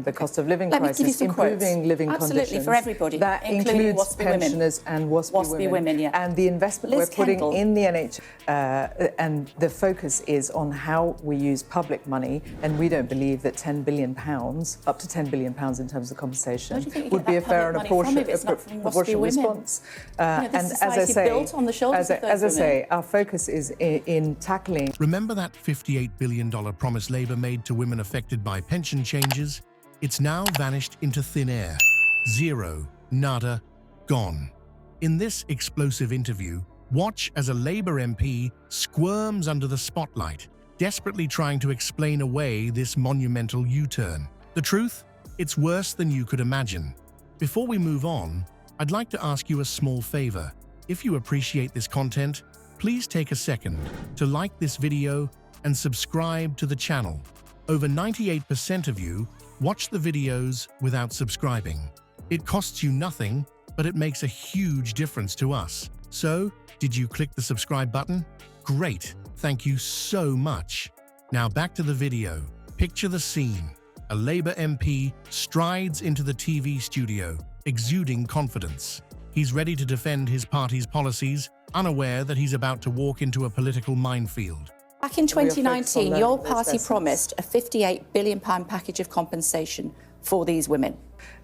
tackling the cost of living Let me give you crisis, some improving quotes. living Absolutely, conditions. for everybody, That including includes WASPy women. pensioners and WASPy women. Yeah. And the investment Liz we're putting Kendall. in the NHS, and the focus is on how we use public money, and we don't believe that £10 billion, up to £10 billion in terms of compensation, would be a fair and proportionate response. This society built on the shoulders of those as I women. say, our focus is in tackling. Remember that $58 billion promise Labour made to women affected by pension changes? It's now vanished into thin air. Zero, nada, gone. In this explosive interview, watch as a Labour MP squirms under the spotlight, desperately trying to explain away this monumental U-turn. The truth? It's worse than you could imagine. Before we move on, I'd like to ask you a small favor. If you appreciate this content, please take a second to like this video and subscribe to the channel. Over 98% of you watch the videos without subscribing. It costs you nothing, but it makes a huge difference to us. So, did you click the subscribe button? Great, thank you so much. Now back to the video. Picture the scene. A Labour MP strides into the TV studio, exuding confidence. He's ready to defend his party's policies, unaware that he's about to walk into a political minefield. Back in 2019, your party promised a £58 billion package of compensation for these women.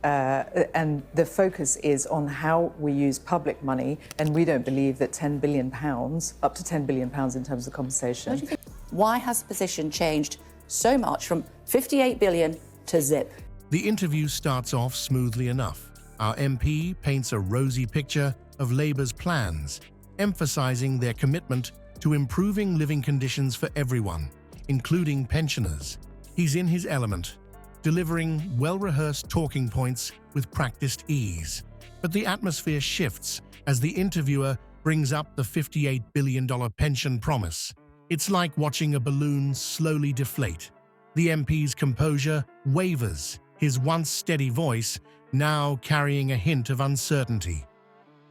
And the focus is on how we use public money, and we don't believe that £10 billion, up to £10 billion in terms of compensation. Why has the position changed so much from 58 billion to zip? The interview starts off smoothly enough. Our MP paints a rosy picture of Labour's plans, emphasising their commitment to improving living conditions for everyone, including pensioners. He's in his element, delivering well-rehearsed talking points with practiced ease. But the atmosphere shifts as the interviewer brings up the $58 billion pension promise. It's like watching a balloon slowly deflate. The MP's composure wavers, his once steady voice now carrying a hint of uncertainty.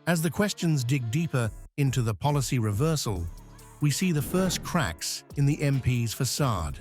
As the questions dig deeper into the policy reversal, we see the first cracks in the MP's facade.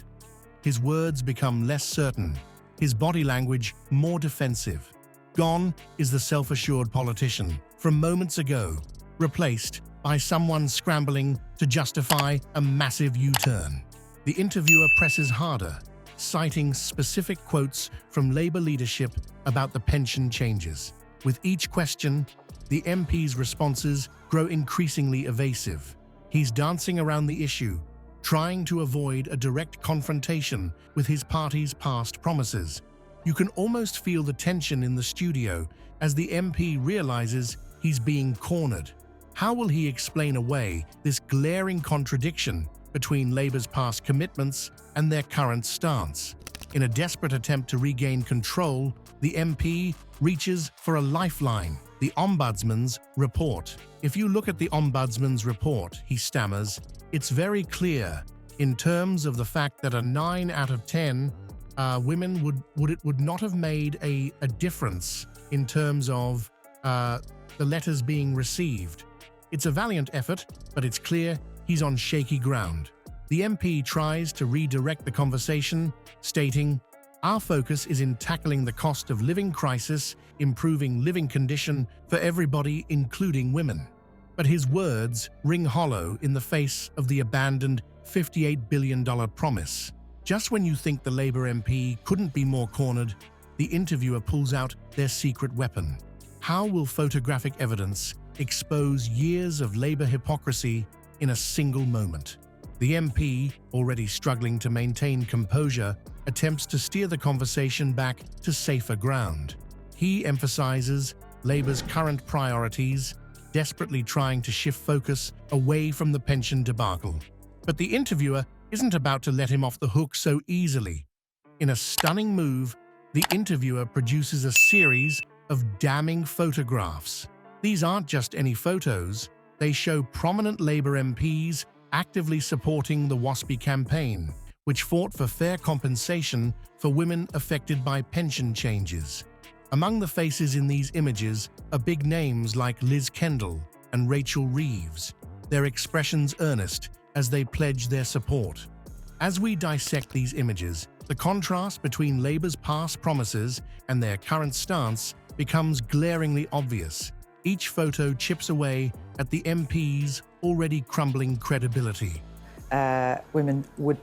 His words become less certain, his body language more defensive. Gone is the self-assured politician from moments ago, replaced by someone scrambling to justify a massive U-turn. The interviewer presses harder, citing specific quotes from Labour leadership about the pension changes. With each question, the MP's responses grow increasingly evasive. He's dancing around the issue, trying to avoid a direct confrontation with his party's past promises. You can almost feel the tension in the studio as the MP realizes he's being cornered. How will he explain away this glaring contradiction between Labour's past commitments and their current stance? In a desperate attempt to regain control, the MP reaches for a lifeline: the Ombudsman's report. If you look at the Ombudsman's report, he stammers, it's very clear in terms of the fact that a 9 out of 10 women would not have made a difference in terms of the letters being received. It's a valiant effort, but it's clear he's on shaky ground. The MP tries to redirect the conversation, stating, "Our focus is in tackling the cost of living crisis, improving living condition for everybody, including women." But his words ring hollow in the face of the abandoned $58 billion promise. Just when you think the Labour MP couldn't be more cornered, the interviewer pulls out their secret weapon. How will photographic evidence expose years of Labour hypocrisy in a single moment? The MP, already struggling to maintain composure, attempts to steer the conversation back to safer ground. He emphasises Labour's current priorities, desperately trying to shift focus away from the pension debacle. But the interviewer isn't about to let him off the hook so easily. In a stunning move, the interviewer produces a series of damning photographs. These aren't just any photos, they show prominent Labour MPs actively supporting the WASPy campaign, which fought for fair compensation for women affected by pension changes. Among the faces in these images are big names like Liz Kendall and Rachel Reeves, their expressions earnest as they pledge their support. As we dissect these images, The contrast between Labour's past promises and their current stance becomes glaringly obvious. Each photo chips away at the MP's already crumbling credibility. Women would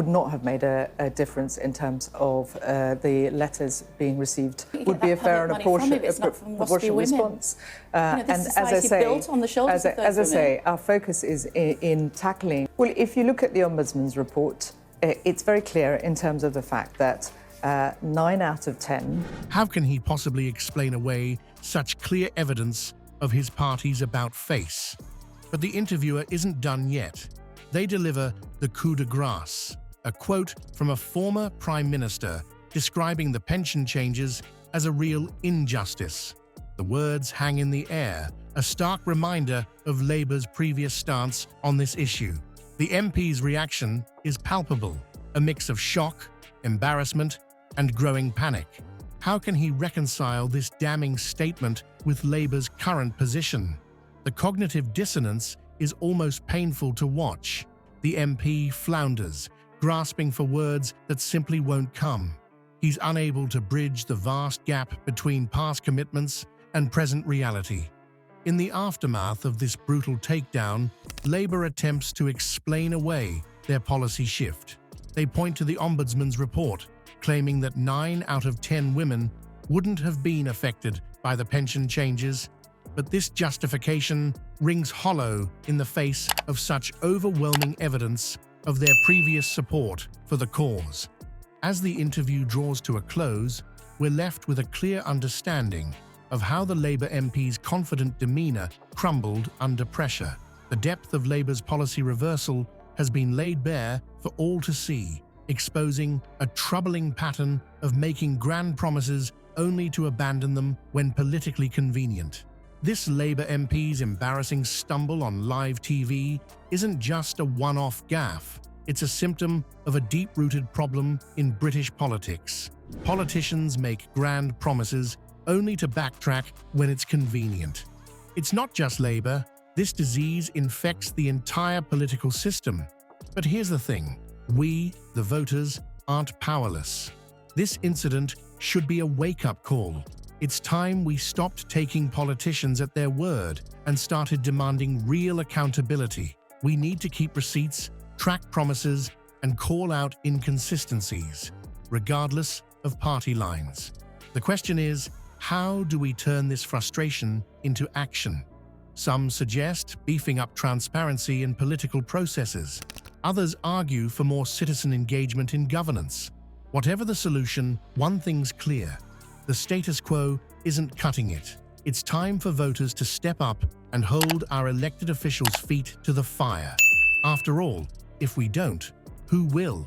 not have made a difference in terms of the letters being received. Would be a fair and proportional response. And as I say, built on the shoulders of those as I say, our focus is in tackling. Well, if you look at the Ombudsman's report, it's very clear in terms of the fact that 9 out of 10. How can he possibly explain away such clear evidence of his party's about-face? But the interviewer isn't done yet. They deliver the coup de grace, a quote from a former Prime Minister describing the pension changes as a real injustice. The words hang in the air, a stark reminder of Labour's previous stance on this issue. The MP's reaction is palpable, a mix of shock, embarrassment, and growing panic. How can he reconcile this damning statement with Labour's current position? The cognitive dissonance is almost painful to watch. The MP flounders, grasping for words that simply won't come. He's unable to bridge the vast gap between past commitments and present reality. In the aftermath of this brutal takedown, Labour attempts to explain away their policy shift. They point to the Ombudsman's report, claiming that 9 out of 10 women wouldn't have been affected by the pension changes. But this justification rings hollow in the face of such overwhelming evidence of their previous support for the cause. As the interview draws to a close, we're left with a clear understanding of how the Labour MP's confident demeanour crumbled under pressure. The depth of Labour's policy reversal has been laid bare for all to see, exposing a troubling pattern of making grand promises only to abandon them when politically convenient. This Labour MP's embarrassing stumble on live TV isn't just a one-off gaffe. It's a symptom of a deep-rooted problem in British politics. Politicians make grand promises only to backtrack when it's convenient. It's not just Labour. This disease infects the entire political system. But here's the thing. We, the voters, aren't powerless. This incident should be a wake-up call. It's time we stopped taking politicians at their word and started demanding real accountability. We need to keep receipts, track promises, and call out inconsistencies, regardless of party lines. The question is, how do we turn this frustration into action? Some suggest beefing up transparency in political processes. Others argue for more citizen engagement in governance. Whatever the solution, one thing's clear. The status quo isn't cutting it. It's time for voters to step up and hold our elected officials' feet to the fire. After all, if we don't, who will?